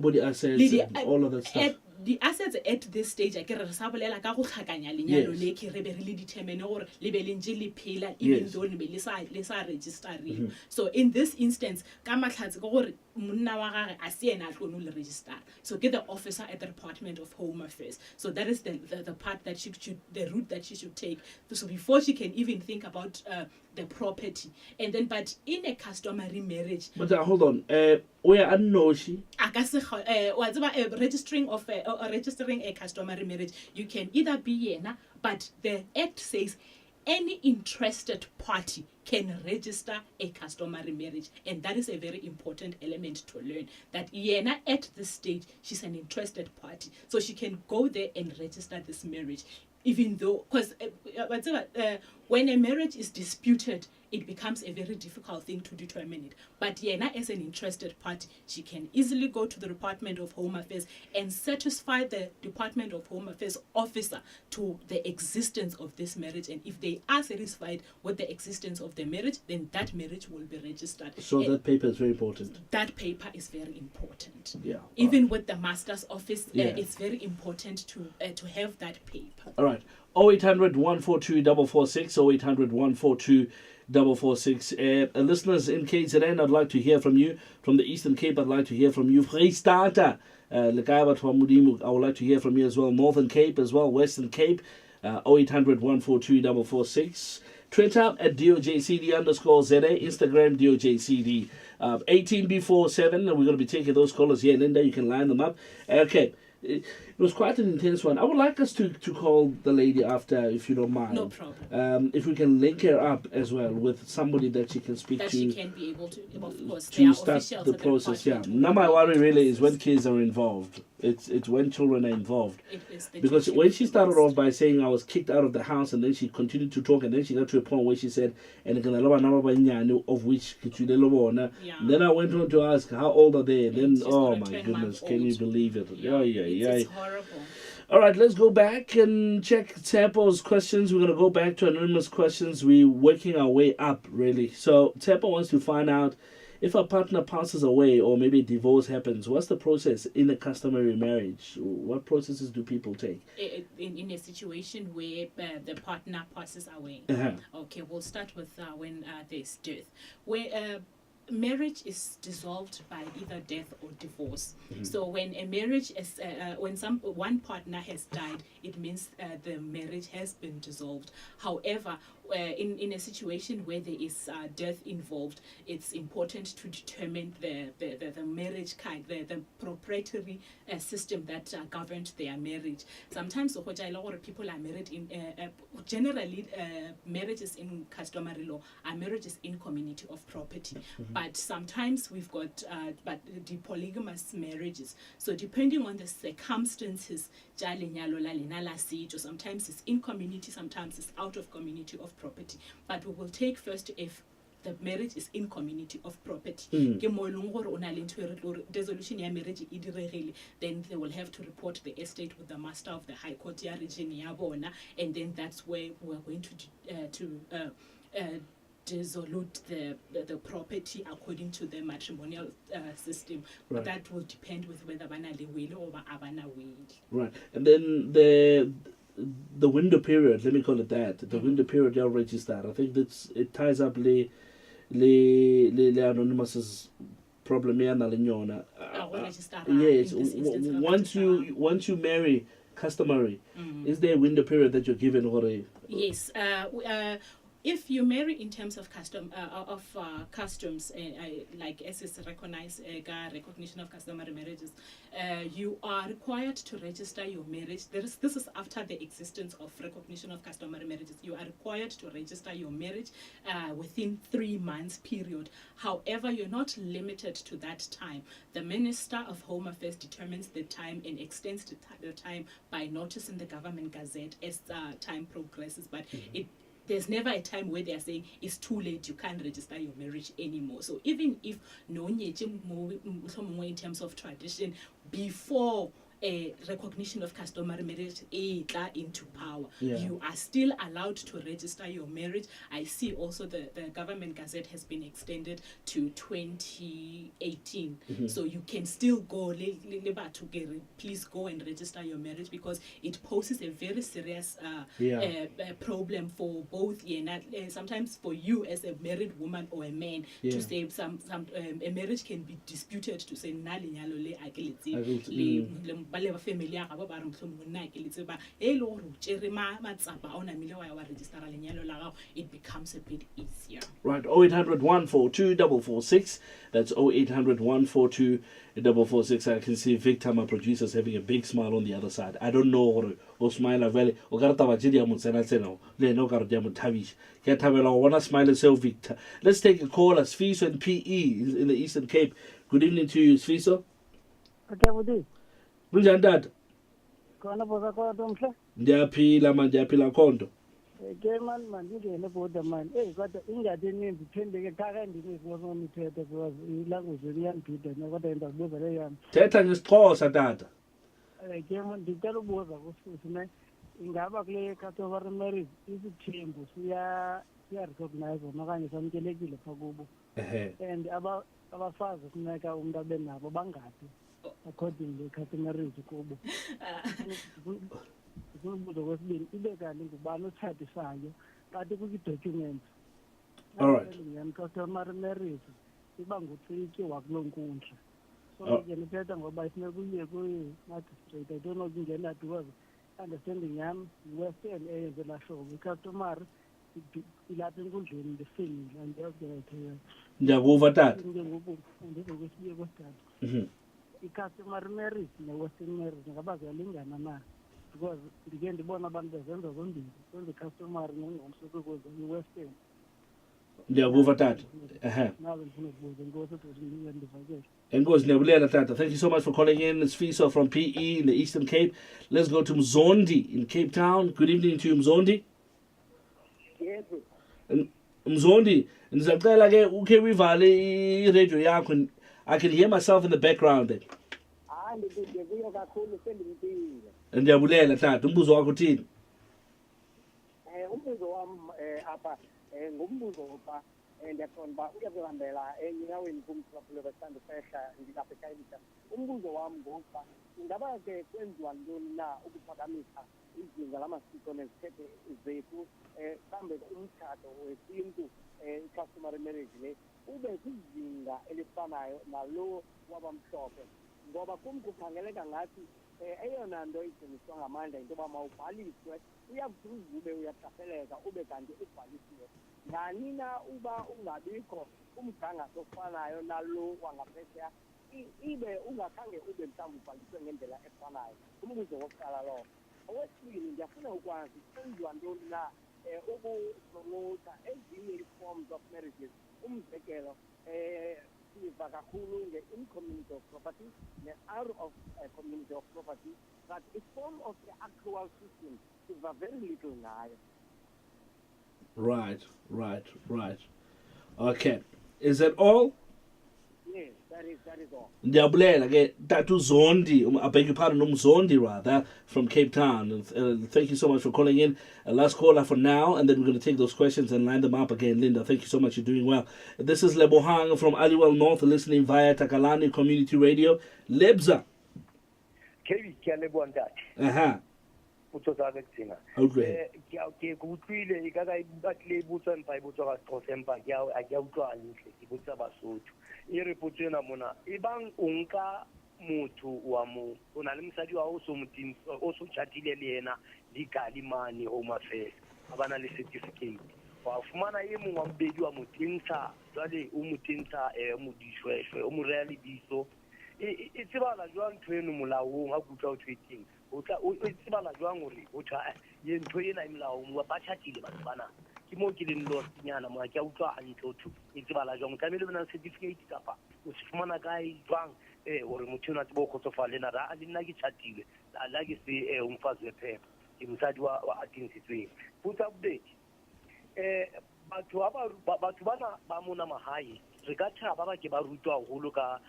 body assets and all of that stuff. The assets at this stage a ke re sa bolela ka go tlhakanya lenyalo Yes. le ke re be re le determine gore le be le ntse le phela even Yes. though le be le sa registering. So in this instance ka mahlatsi ke gore monna wa gage a se ena a tlo no le register. So get the officer at the Department of Home Affairs. So that is the part that she should, the route that she should take. So before she can even think about the property. And then but in a customary marriage, But hold on. Where I know she. registering a customary marriage, you can either be yena, but the act says any interested party can register a customary marriage, and that is a very important element to learn, that yena at this stage she's an interested party, so she can go there and register this marriage, even though because when a marriage is disputed, it becomes a very difficult thing to determine it. But yena as an interested party, she can easily go to the Department of Home Affairs and satisfy the Department of Home Affairs officer to the existence of this marriage. And if they are satisfied with the existence of the marriage, then that marriage will be registered. So And that paper is very important. that paper is very important. Yeah. Even with the master's office, Yeah. it's very important to have that paper. All right. 0800 142 446, 0800 142 446. Listeners in KZN, I'd like to hear from you. From the Eastern Cape, I'd like to hear from you. Vrystaata, Lekaiba Twamudimu, I would like to hear from you as well. Northern Cape as well, Western Cape, 0800 142 446. Twitter at DOJCD_ZA, Instagram DOJCD. 18B47, and we're going to be taking those callers here. Linda, you can line them up. Okay. It was quite an intense one. I would like us to call the lady after, if you don't mind. No problem. If we can link her up as well with somebody that she can speak That to. she can be able to, of course, they are To start officials the at process, yeah. department who Now will my be worry able to really is when assist. kids are involved. It's when children are involved. It is the Because teaching when she started process. off by saying I was kicked out of the house, and then she continued to talk, and then she got to a point where she said, "And of which Yeah. then I went on to ask how old are they? Then she's oh gonna my turn goodness, month can you old. believe it? Yeah. It's horrible. All right, let's go back and check Tsepo's questions. We're going to go back to anonymous questions. We're working our way up, really. So Tsepo wants to find out if a partner passes away or maybe divorce happens, what's the process in a customary marriage? What processes do people take? In a situation where the partner passes away. Uh-huh. Okay, we'll start with when there's death. Where marriage is dissolved by either death or divorce. So when a marriage is when one partner has died, it means the marriage has been dissolved. However, in a situation where there is death involved, it's important to determine the marriage kind, the proprietary system that governs their marriage. Sometimes people are married in generally marriages in customary law are marriages in community of property. But sometimes we've got but the polygamous marriages. So depending on the circumstances, sometimes it's in community, sometimes it's out of community of property. But we will take first if the marriage is in community of property. Ke mo e leng gore o na le ntho e re tlo re dissolution ya marriage e diregile, then they will have to report the estate with the master of the high court ya region ya bona, and then that's where we're going to dissolute the property according to the matrimonial system. Right. But that will depend with whether bana le will or abana will. Right. And then the window period, let me call it that, the window period you'll register. I think it ties up le anonymous's problem here na le nyona. Yes, once you marry customary, is there a window period that you're given or Yes. If you marry in terms of customs, like as is recognized, recognition of customary marriages, you are required to register your marriage. This is after the existence of recognition of customary marriages. You are required to register your marriage within 3 months period. However, you're not limited to that time. The Minister of Home Affairs determines the time and extends the time by notice in the Government Gazette as time progresses. But there's never a time where they're saying it's too late, you can't register your marriage anymore. So even if no in terms of tradition, before a recognition of customary marriage into power, you are still allowed to register your marriage. I see also the Government Gazette has been extended to 2018. So you can still go, please go and register your marriage, because it poses a very serious problem for both, sometimes for you as a married woman or a man, to say a marriage can be disputed, to say ba family ya ga ba re mhlomong nna ke letse ba e le gore tsere matsapa a ona mile wa ya wa register lenyalo la gago, it becomes a bit easier. Right. 0800 142 446. That's 0800 142 446. I can see Victor, my producer, is having a big smile on the other side. I don't know or smile valley o ka rata ba tshedi ya motsena tsena le no ka re ya mothabish ke thabela go bona smile seo Victor. Let's take a call as Sfiso and PE in the Eastern Cape. Good evening to you, Sfiso. Okay, buddy. Kunjani tata? Khona boza kodwa mhle. Ndiyaphila khonto. Ke man ngingene boda man. Kodwa ingadi eninzi phendeke khaka ndinizibuza imithetho because ilanguage iyanibhida kodwa endabuza le yami. Thetha ngesixhosa tata. Ke man ndicela ubuza kuSusi ne ingaba kule customary marriage isithembu siya recognize okanye samkelekile phakubo. And abafazi kufuneka umuntu abe nabo bangaphi according to customary kubo. Umbuzo wesibili ibe kanti ngubani othathisayo kanti kwi-documents. Alright. Customary marriage iba ngutsiki wakulonkundla. So ke nithetha ngoba ifuneka uye kwi-magistrate. I don't know kungena because understanding yami western eyenzela hlobo customary ilapha enkundleni ndifeyile andiyazithethe. Ndiyakuva tata. Ndizokwesibiye kwesithathu. I-customary marriage ne-western marriage ngaba ziyalingana na? Because ndike ndibona abantu bezenza zombili, kwenza customary nengomsokukuza i-western. Ndiyakuva tata. Nazo ndifuna ukubuza inkosi ukuthi ndivakele. Enkosi ndiyabulela tata. Thank you so much for calling in. It's Fiso from PE in the Eastern Cape. Let's go to Mzondi in Cape Town. Good evening to you, Mzondi. Yes. Mzondi, ndizacela ke ukhe uyivale i-radio yakho. I can hear myself in the background there. Ndikuye kakhulu sendimpile. Ndiyabulela tata. Umbuzo wakho uthini? Umbuzo wami apha ngumbuzo opa ndiyaqonda uba uyazihambela enyaweni kumhlaphulo besithanda usehla ndilapha ekhayelitsha. Umbuzo wami ngokuba ingaba ke kwenziwa ntoni na ukuphakamisa izinga lamasiko nezithethe zethu mhlawumbe umtshato wesintu i-customary marriage le ube kwizinga elifanayo nalo wabamhlophe, ngoba kum kukhangeleka ngathi eyona nto ijiniswa ngamandla into yoba mawubhaliswe uyakuthi ube uyaqapheleka ube kanti ubhalisiwe. Ngani na uba ungabikho umgangatho ofanayo nalo wangaphesheya ibe ungakhange ube mhlawumbi ubhaliswe ngendlela efanayo? Umbuzo wokuqala lowo. Okwesibili, ndiyafuna ukwazi kwenziwa ntoni na ukupromota ezinye ii-forms of marriages. Umzekelo siva kakhulu nge-in-community of property ne-out of community of property, but i-form of the actual system siva very little ngayo. Right. Okay. Is that all? Yes, that is all. Ndiyabulela ke Tatu Zondi, I beg your pardon, Zondi rather, from Cape Town. Thank you so much for calling in. Last caller for now, and then we're going to take those questions and line them up again. Linda, thank you so much. You're doing well. This is Lebohang from Aliwal North, listening via Takalani Community Radio. Lebza. Kevi ke le bontate. Aha. O tsotsa ke tsena. Okay. Ke go utlwile e ka batle botsa mpa e botsa ka Xhosa mpa ke a utlwa hantle ke botsa Basotho. E re potsena mona e bang o nka motho wa mo o na le mosadi wa o so moting o so chatile le yena di kalimane home affairs ba na le certificate wa fumana e mongwe wa mbedi wa motintsha jwale o motintsha mo dishweshwe o mo reali biso e tsebala jwang tweno molaong a kutla o tweeting o tla o tsebala jwang hore o tla ye ntho ena imolaong wa ba chatile batho bana ke mo ke leng lost nyana mo ke a utlwa hantle o thu e tsebala jwang ka mele bana certificate kapa o se fumana kae jwang hore motho ona tsebo khotsofala lena ra le nna ke chatile la ke se umfazi wephepha ke msadi wa atinsitsweng putsa update batho bana ba mona mahae re ka thaba ba ke ba rutwa haholo ka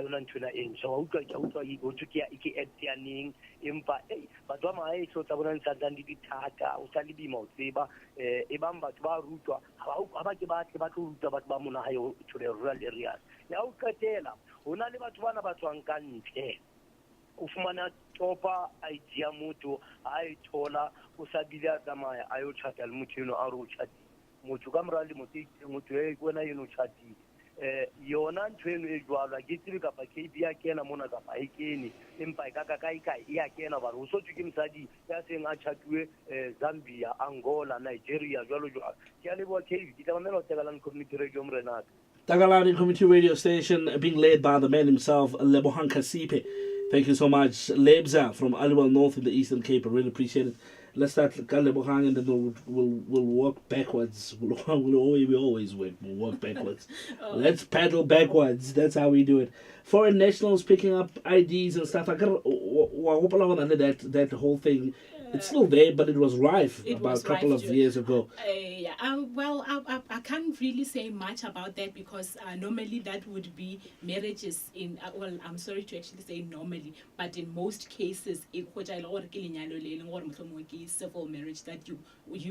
yona nthona e ntšha wa utlwa ke utlwa e botho ke act ya neng empa batho ba mahae so tsa bona ntsantsang di dithata o sa le bima o tseba e bang batho ba rutwa ha ba ke ba tlo rutwa batho ba mona hae to the rural areas ya o qetela hona le batho bana ba tswang ka ntle o fumana topa ID ya motho a e thola o sa bile a tsamaya a yo chata le motho eno a re o chati motho ka morale motho e bona eno chati yona ntho eno e jwalwa ke tsebe kapa ke bia kena mona kapa e kene empa ka e a kena ba o so tswe ke msadi ya seng a chatuwe Zambia Angola Nigeria jwalo ke a leboa ke di tlamela o Takalani Community Radio mrenaka Takalani Community Radio Station being led by the man himself, Lebohang Kasipe. Thank you so much. Lebza from Aliwal North in the Eastern Cape. I really appreciate it. Let's start Lebohang and then we'll walk backwards. We always walk backwards. Let's paddle backwards. That's how we do it. Foreign nationals picking up IDs and stuff. I hope that whole thing. It's still there, but it was rife about a couple of years ago. I can't really say much about that because normally that would be marriages in, I'm sorry to actually say normally, but in most cases, civil marriage that you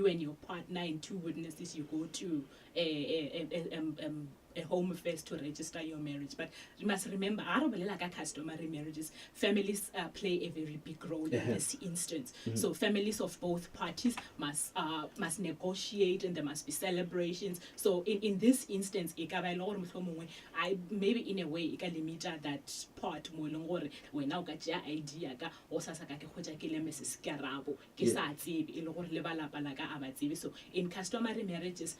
and your partner and two witnesses, you go to a home affairs to register your marriage. But you must remember, like customary marriages, families play a very big role in this instance. Mm-hmm. So families of both parties must negotiate, and there must be celebrations. So in this instance, I maybe in a way limit that part more long when now got your idea or so in customary marriages,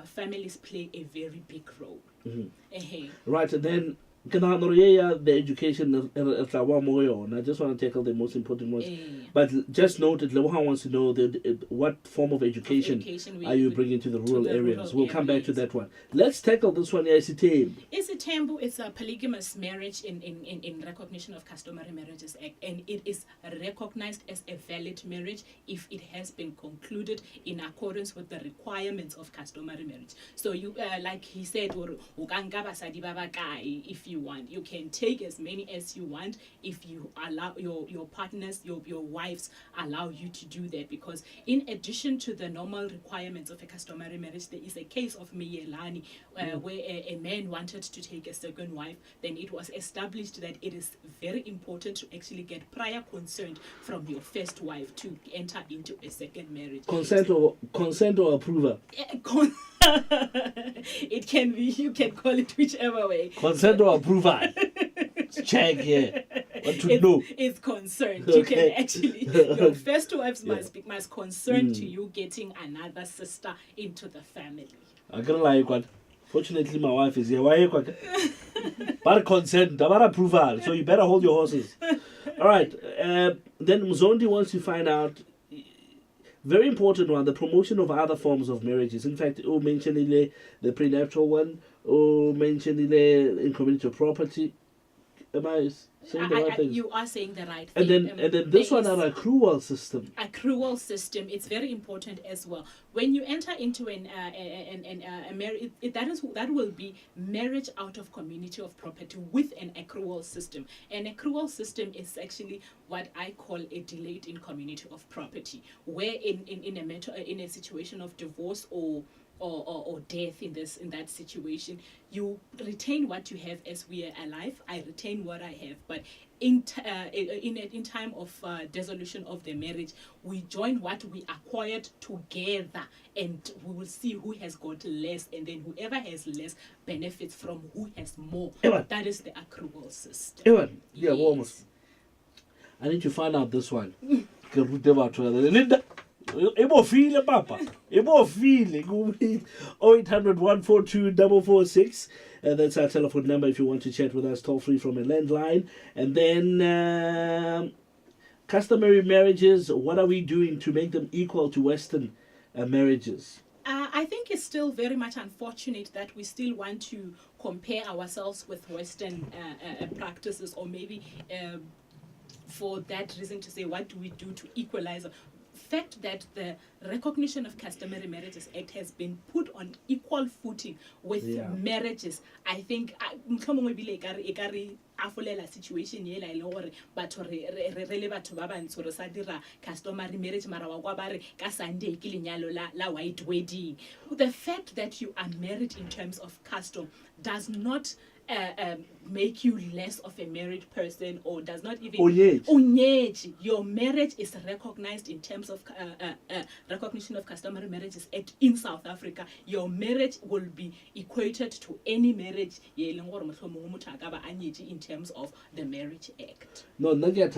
families play a very big role. Mm-hmm. Right, and then the education I just want to tackle the most important ones. But just note that Lebohang wants to know what form of education are you bringing to the rural areas. We'll come back to that one. Let's tackle this one. Isitembu is a polygamous marriage in recognition of Customary Marriages Act, and it is recognized as a valid marriage if it has been concluded in accordance with the requirements of customary marriage. So you, like he said, if you want, you can take as many as you want if you allow your partners, your wives allow you to do that, because in addition to the normal requirements of a customary marriage, there is a case of Miyelani where a man wanted to take a second wife. Then it was established that it is very important to actually get prior consent from your first wife to enter into a second marriage. Consent or approval? It can be, you can call it whichever way. Consent or approval? Check here. What to know? It's concerned. Okay. You can actually, your first wives must consent to you getting another sister into the family. I'm gonna lie, one. Fortunately, my wife is here. Why? But consent, but approval. So you better hold your horses. All right. Then Mzondi wants to find out. Very important one, the promotion of other forms of marriages. In fact, mentioned the prenuptial one, mentioned in community property. Am I saying the right thing? You are saying the right And thing. then this there one, is an accrual system. accrual system. It's very important as well. When you enter into a marriage, that will be marriage out of community of property with an accrual system. An accrual system is actually what I call a delayed in community of property, where in a situation of divorce or death in that situation, you retain what you have as we are alive. I retain what I have, but in time of dissolution of the marriage, we join what we acquired together, and we will see who has got less, and then whoever has less benefits from who has more. Ewan. That is the accrual system. Ewan, yeah, Yes. almost. I need to find out this one. Linda, Ebofile, Papa. Ebofile. 0800 142 446. That's our telephone number if you want to chat with us, toll free from a landline. And then customary marriages, what are we doing to make them equal to Western marriages? I think it's still very much unfortunate that we still want to compare ourselves with Western practices, or maybe for that reason to say, what do we do to equalize? Fact that the Recognition of Customary Marriages Act has been put on equal footing with marriages. I think afolela situation yela e le gore batho re le batho ba bantsho re sa dira customary marriage mara wa kwa bare ka Sunday ke lenyalo la white wedding. The fact that you are married in terms of custom does not make you less of a married person, or does not even unyeti. Your marriage is recognized in terms of Recognition of Customary Marriages Act in South Africa. Your marriage will be equated to any marriage in terms of the Marriage Act. No, I'm glad.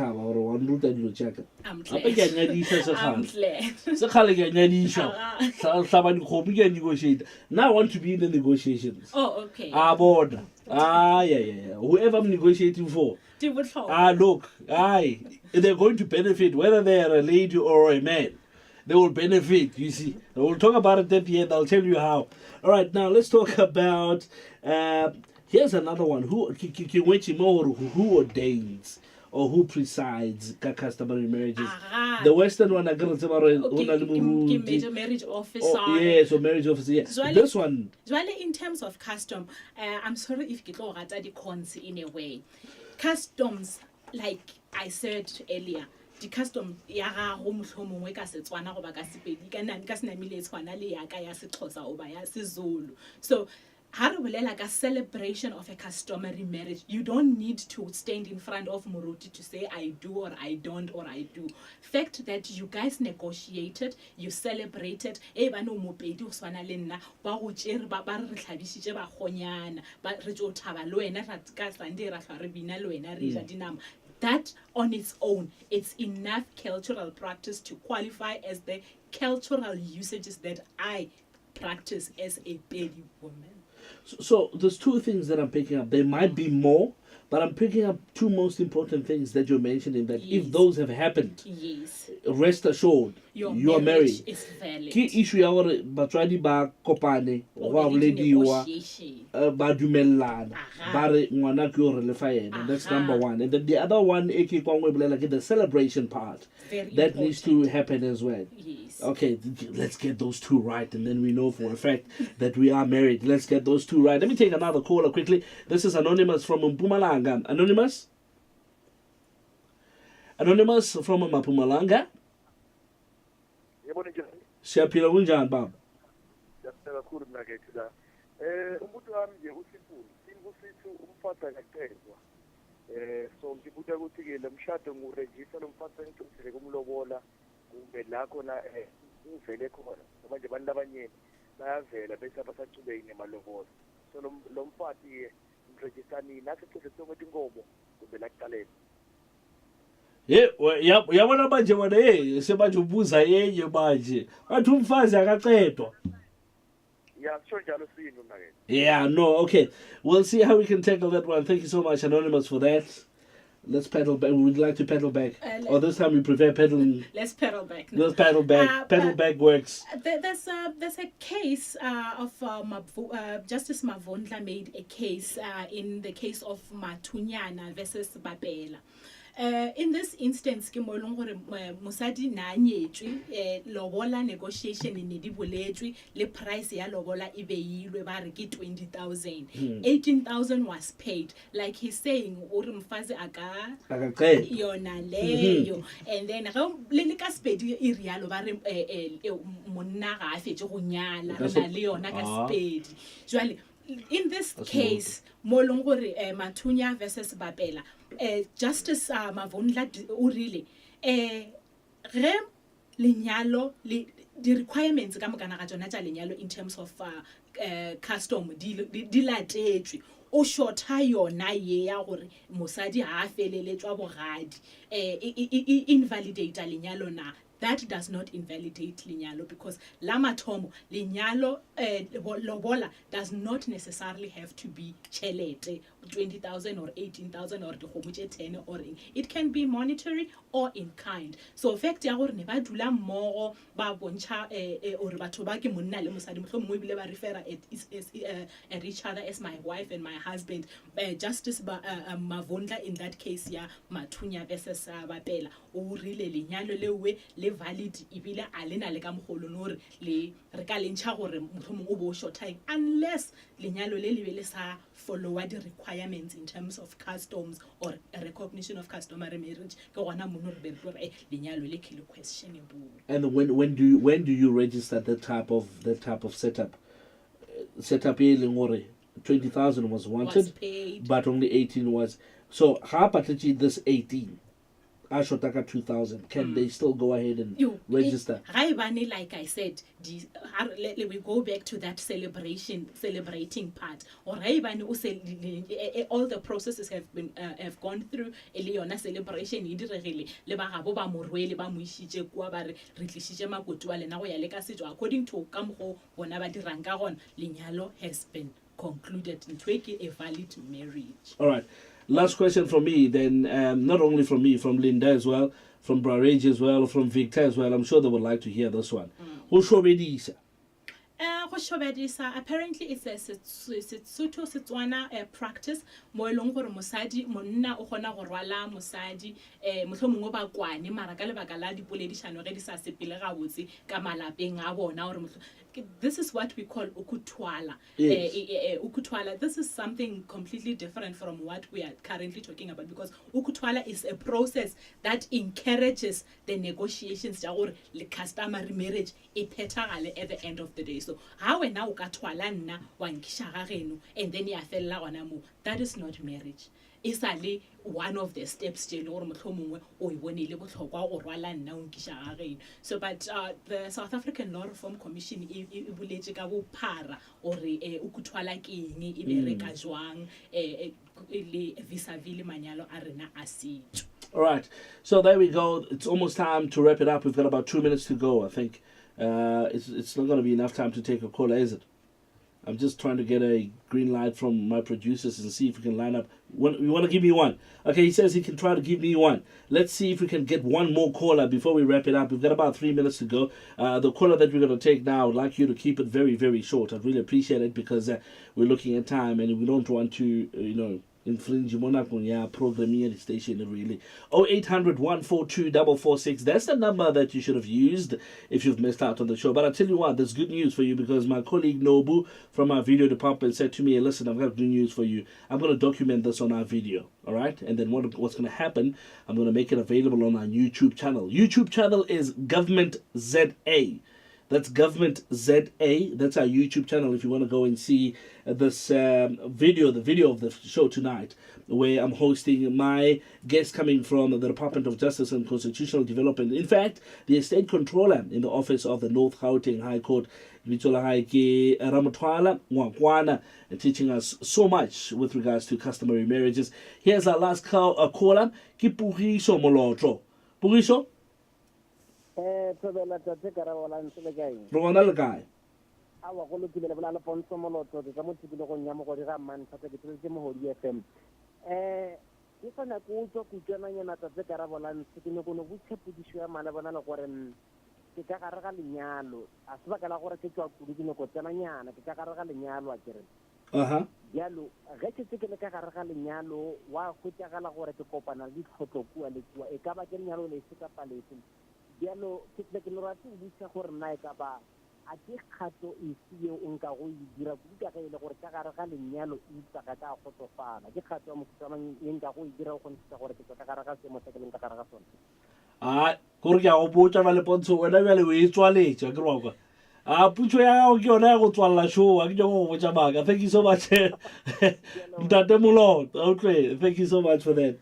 Now I want to be in the negotiations. Oh, okay. Board. Yeah. Whoever I'm negotiating for. Look, they're going to benefit, whether they are a lady or a man. They will benefit, you see. We'll talk about it at the end. I'll tell you how. All right, now let's talk about... here's another one. Who ordains or who presides customary marriages? The Western one, major marriage officer. So marriage officer. Yeah. This one. In terms of custom, I'm sorry if you go at the cons in a way. Customs, like I said earlier, the custom ya ga go mohlomongwe ka Setswana go ba ka Sepedi ka nna ka sena mile tshwana le ya ka ya Sexhosa o ba ya SeZulu. So like a celebration of a customary marriage, you don't need to stand in front of Muruti to say I do or I don't or I do. Fact that you guys negotiated, you celebrated, but that on its own, it's enough cultural practice to qualify as the cultural usages that I practice as a Pedi woman. So there's two things that I'm picking up. There might be more, but I'm picking up two most important things that you're mentioning, that if those have happened, rest assured, you are married. Is valid. Ki issue ya hore batswadi ba kopane wa bolediwa ba dumellana ba re ngwana ke o re lefa yena. That's number one. And then the other one like the celebration part that needs to happen as well. Yes. Okay, let's get those two right, and then we know for a fact that we are married. Let's get those two right. Let me take another caller quickly. This is Anonymous from Mpumalanga. Anonymous from Mpumalanga. Siyaphila kunjani baba? Siyaphila kakhulu mina ke la. Umuntu wami nje uSipho, Simbusithi umfata kaqedwa. So ngibuta ukuthi ke lemshado nguregister lomfata ngithuthele kumlobola kumbe la khona uvele khona. Ngoba nje abantu abanye bayavela bese abasacubeki nemalobola. So lomfati ngiregister nini asithuthele sonke inkomo kumbe la kuqaleni. Yabona manje wena semanje ubuza yenye manje bathi umfazi akaqedwa. Yeah, no, okay. We'll see how we can tackle that one. Thank you so much, Anonymous, for that. Let's pedal back. We'd like to pedal back. Or this time we prefer pedaling. Let's pedal back now. Let's pedal back. Pedal back works. There's a case of Justice Mavondla made a case in the case of Matunyana versus Babela. In this instance, ke mo eleng gore mosadi na nyetswe lobola negotiation ne di boletswe le price ya lobola e beilwe ba re ke 20,000. 18,000 was paid. Like he's saying ore mfazi aka yona leyo, and then le ka spedi e rialo ba re monna ga a fetse go nyala na le yona ka spedi. Jwale in this case mo eleng gore Mathunya versus Babela, Justice Mavondla o rile ge lenyalo le the requirements ka mokana ga tsona tsa lenyalo in terms of custom di latetswe o shorta yona ye ya gore mosadi ha a feleletswa bogadi invalidate lenyalo na. That does not invalidate lenyalo, because lama tomo lenyalo lobola does not necessarily have to be chelete 20,000 or 18,000 or 10 or it can be monetary or in kind. So fact ya gore ne ba dula mmogo ba bontsha or batho ba ke monna le mosadi mohlomongwe bile ba refer at each other as my wife and my husband. Justice Mavondla in that case ya Mathunya versus Babela o rile lenyalo lewe le valid ibile alena le ka mogolo nore le re ka lentšha gore mohlomong o bo short time unless lenyalo le le be le sa follow the requirements in terms of customs or a recognition of customary marriage ke gona mono re be re lenyalo le ke le questionable. And when do you register that type of setup e leng gore 20,000 was wanted paid, but only 18 was, so ha patetse this 18 Ashotaka 2,000. Can they still go ahead and register? Like I said, we go back to that celebrating part. Or all the processes have gone through. Eliona celebration according to Kamho Bonabadirangaron, Linyalo has been concluded and a valid marriage. All right. Last question from me, then, not only from me, from Linda as well, from Brarage as well, from Victor as well. I'm sure they would like to hear this one. Apparently it's a Sotho Setswana practice mo eleng gore mosadi monna o gona go rwala mosadi mohlomongwe ba kwane mara ka lebaka la dipoledišano ge di sa sepele ga botse ka malapeng a bona gore this is what we call ukutwala. Yes. Ukutwala, this is something completely different from what we are currently talking about, because ukutwala is a process that encourages the negotiations or the customary marriage at the end of the day. So how now ukatwala nna wa nkisha ga geno and then ya fella gona mo, that is not marriage. It's only one of the steps so but the South African Law Reform Commission or ukutwala keng e bereka jwang vis-a-vis le manyalo a rena a setso. All right, so there we go. It's almost time to wrap it up. We've got about 2 minutes to go. I think it's not going to be enough time to take a call, is it? I'm just trying to get a green light from my producers and see if we can line up. You want to give me one? Okay, he says he can try to give me one. Let's see if we can get one more caller before we wrap it up. We've got about 3 minutes to go. The caller that we're going to take now, I'd like you to keep it very, very short. I'd really appreciate it because we're looking at time and we don't want to, infringe programming at the station really. 0800 142 446. That's the number that you should have used if you've missed out on the show. But I tell you what, there's good news for you because my colleague Nobu from our video department said to me, listen, I've got good news for you. I'm going to document this on our video. All right, and then what's going to happen, I'm going to make it available on our YouTube channel. YouTube channel is Government ZA. That's Government ZA. That's our YouTube channel if you want to go and see this video, the video of the show tonight, where I'm hosting my guest coming from the Department of Justice and Constitutional Development. In fact, the Estate Controller in the office of the North Gauteng High Court, Ramathwala, Ngwakoana, teaching us so much with regards to customary marriages. Here's our last caller. Ke Pugiso Molotro. Pugiso? Rona le kae? Awa go lokile le bola le pontsho molotlo ka mo tikologong ya mogodi ga man thata ke tsetse mo hodi FM ke kgona ko tswa kutwananyana tse ka ra bolanse ke ne kono botse podišo ya mane bona le gore ke ka gare ga lenyalo a se baka la gore ke tswa kudu ke ne ko tsenanyana ke ka gare ga lenyalo a kere jalo ge ke tse ke le ka gare ga lenyalo wa khutagala gore ke kopana le ditlhotlo kua le kua e ka ba ke lenyalo le se ka paletse jalo ke tle ke le rate go botsa gore nna e ka ba a ke kgato e seo o nka go e dira kudu ka ge e le gore ka gare ga lenyalo e tsaka ka gotsofala ke kgato ya mofuta e nka go e dira go ntse gore ke tswa ka gare ga seemo se ke leng ka gare ga sone kore ke a go botsa ba le pontsho wena bjale o e tswaletša ke roka putso ya gago ke yona ya go tswalela show a ke nyako go botsa maka. Thank you so much Ntate Molot. Okay, thank you so much for that.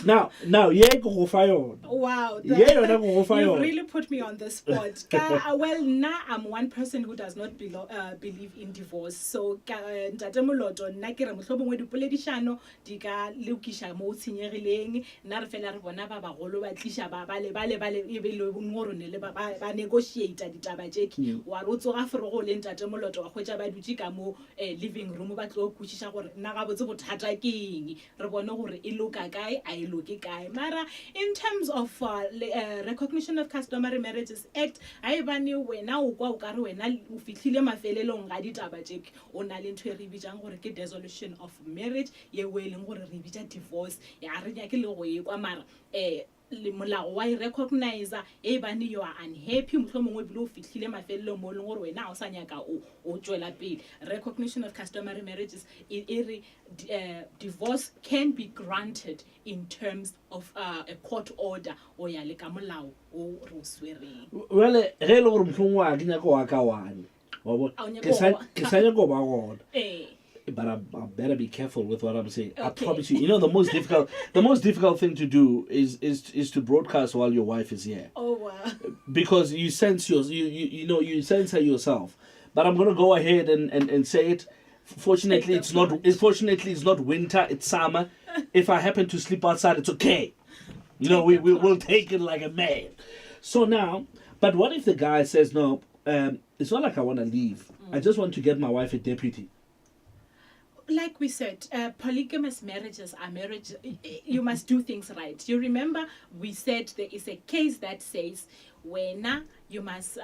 Now ye ke go fa yona. Wow, ye yona go go fa you yona. really put me on the spot. Well, now I'm one person who does not believe in divorce. So Ntate Moloto nna ke re mohlomongwe dipoledišano di ka leukisha mo tshenyegileng nna re fela re bona ba bagolo ba tlisha ba bale e be le ngorone le ba negotiate ditaba tšeki wa re o tsoga ferego le Ntate Moloto wa hwetša ba dutse ka mo living room ba tlo kwešiša gore nna ga botse bothata ke eng re bone gore e loka kae a e loke kae mara in terms of recognition of Customary Marriages Act I bane wena o kwa o ka re wena o fihlile mafelelong ga ditaba tšeki o na le ntho e re bitšang gore ke dissolution of marriage ye o e leng gore re bitša divorce ya re nyake le go e kwa mara le molao wa recognizer e bane you are unhappy mohlomongwe bile o fihlile mafelelong mo leng gore wena o sa nyaka o tšwela pele recognition of customary marriages divorce can be granted in terms of a court order o ya le ka molao o re o swereng Well, ge le gore mohlomongwe a ke nyaka wa ka wane wa bona ke sa nyako ba gona. But I better be careful with what I'm saying. Okay. I promise you. You know the most difficult thing to do is to broadcast while your wife is here. Oh wow! Because you sense you censor yourself. But I'm gonna go ahead and say it. Fortunately, it's not. Fortunately, it's not winter. It's summer. If I happen to sleep outside, it's okay. You know, we'll take it like a man. So now, but what if the guy says no? It's not like I want to leave. I just want to get my wife a deputy. Like we said, polygamous marriages are marriage. You must do things right. You remember we said there is a case that says when you must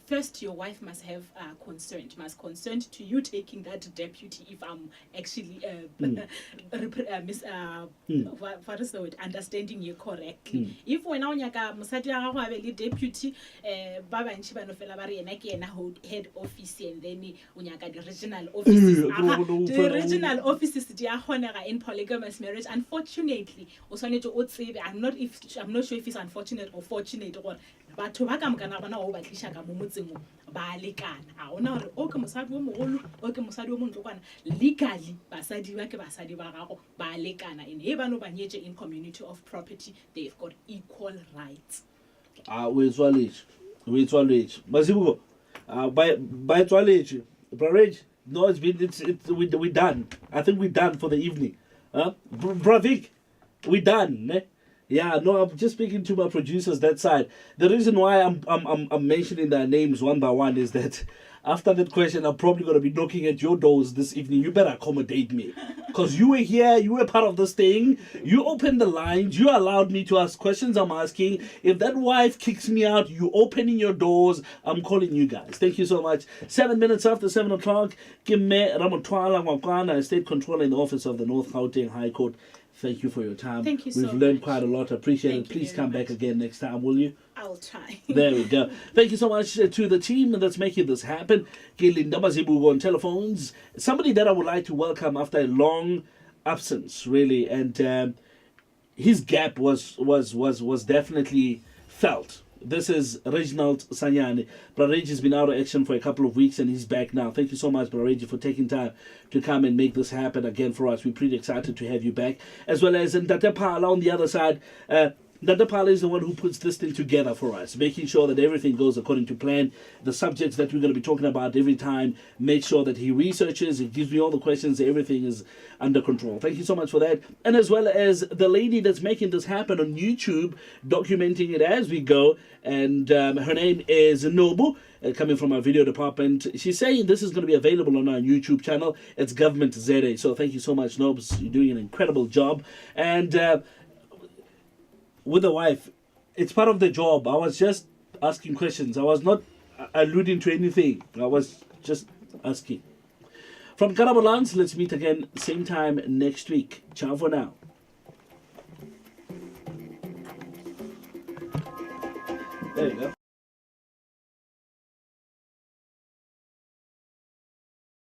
first your wife must have consent to you taking that deputy. If I'm actually what is the word? Understanding you correctly. If when I nyaka musadi ya gago a be le deputy, ba bantši ba no fela ba re ena ke ena head office and then o nyaka the regional offices. The regional offices di a kgonega in polygamous marriage. Unfortunately, o swanetše o tsebe. I'm not sure if it's unfortunate or fortunate gore batho ba ka mokana bona o ba tlisha ka mo motseng ba lekana a ona gore o ke mosadi o mogolo o ke mosadi o montlokwana legally basadi ba ke basadi ba gago ba lekana and e bano ba nyetse in community of property they've got equal rights. We tswaletše Masibuko by tswaletše Brarage. No, we done. I think we're done for the evening. Bravik, we done. Ne? Yeah, no, I'm just speaking to my producers that side. The reason why I'm mentioning their names one by one is that after that question, I'm probably going to be knocking at your doors this evening. You better accommodate me. Because you were here, you were part of this thing. You opened the lines. You allowed me to ask questions I'm asking. If that wife kicks me out, you opening your doors. I'm calling you guys. Thank you so much. 7 minutes after 7 o'clock, Ramathwala, Ngwakoana, State Controller in the Office of the North Gauteng High Court. Thank you for your time. Thank you so much. We've learned quite a lot. Appreciate it. Please come back again next time, will you? I'll try. There we go. Thank you so much to the team that's making this happen. Linda Mazibugo on telephones. Somebody that I would like to welcome after a long absence, really, and his gap was definitely felt. This is Reginald Sanyani. Brareji has been out of action for a couple of weeks and he's back now. Thank you so much, Brareji, for taking time to come and make this happen again for us. We're pretty excited to have you back. As well as Ntate Phala on the other side. Ndandapala is the one who puts this thing together for us, making sure that everything goes according to plan. The subjects that we're going to be talking about every time, make sure that he researches, he gives me all the questions, everything is under control. Thank you so much for that. And as well as the lady that's making this happen on YouTube, documenting it as we go. And her name is Nobu, coming from our video department. She's saying this is going to be available on our YouTube channel. It's Government ZA. So thank you so much, Nobs. You're doing an incredible job. And with the wife, it's part of the job. I was just asking questions. I was not alluding to anything. I was just asking. From Karabalans, let's meet again same time next week. Ciao for now. There you go.